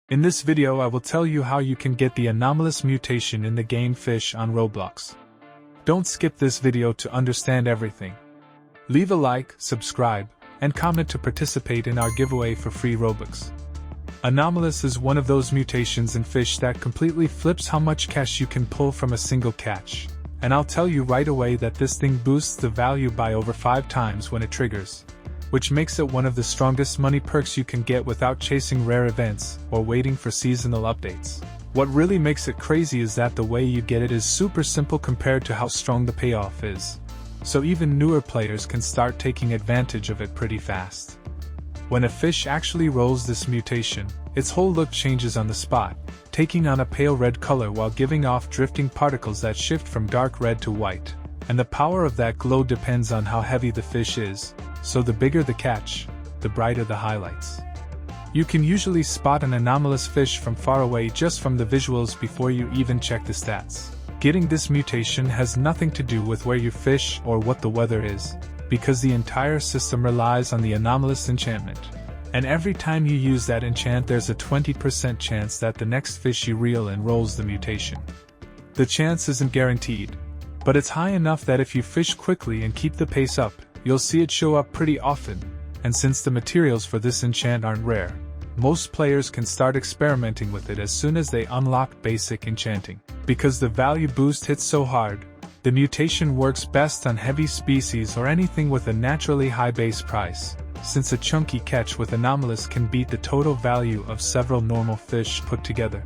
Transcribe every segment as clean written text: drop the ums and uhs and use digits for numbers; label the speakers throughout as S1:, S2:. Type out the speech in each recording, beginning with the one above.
S1: In this video I will tell you how you can get the anomalous mutation in the game FISCH on Roblox. Don't skip this video to understand everything. Leave a like, subscribe, and comment to participate in our giveaway for free Robux. Anomalous is one of those mutations in FISCH that completely flips how much cash you can pull from a single catch. And I'll tell you right away that this thing boosts the value by over 5 times when it triggers, which makes it one of the strongest money perks you can get without chasing rare events or waiting for seasonal updates. What really makes it crazy is that the way you get it is super simple compared to how strong the payoff is, so even newer players can start taking advantage of it pretty fast. When a fish actually rolls this mutation, its whole look changes on the spot, taking on a pale red color while giving off drifting particles that shift from dark red to white. And the power of that glow depends on how heavy the fish is, so the bigger the catch, the brighter the highlights. You can usually spot an anomalous fish from far away just from the visuals before you even check the stats. Getting this mutation has nothing to do with where you fish or what the weather is, because the entire system relies on the anomalous enchantment. And every time you use that enchant there's a 20% chance that the next fish you reel in rolls the mutation. The chance isn't guaranteed, but it's high enough that if you fish quickly and keep the pace up, you'll see it show up pretty often, and since the materials for this enchant aren't rare, most players can start experimenting with it as soon as they unlock basic enchanting. Because the value boost hits so hard, the mutation works best on heavy species or anything with a naturally high base price, since a chunky catch with anomalous can beat the total value of several normal fish put together.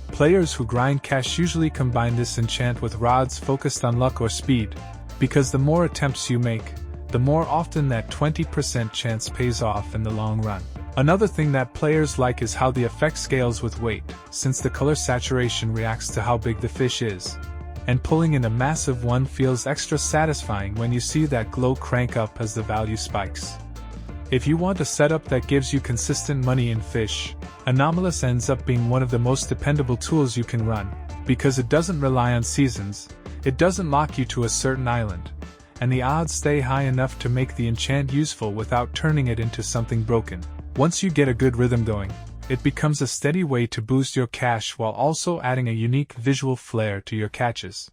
S1: Players who grind cash usually combine this enchant with rods focused on luck or speed, because the more attempts you make, the more often that 20% chance pays off in the long run. Another thing that players like is how the effect scales with weight, since the color saturation reacts to how big the fish is. And pulling in a massive one feels extra satisfying when you see that glow crank up as the value spikes. If you want a setup that gives you consistent money in FISCH, Anomalous ends up being one of the most dependable tools you can run, because it doesn't rely on seasons, it doesn't lock you to a certain island, and the odds stay high enough to make the enchant useful without turning it into something broken. Once you get a good rhythm going, it becomes a steady way to boost your cash while also adding a unique visual flair to your catches.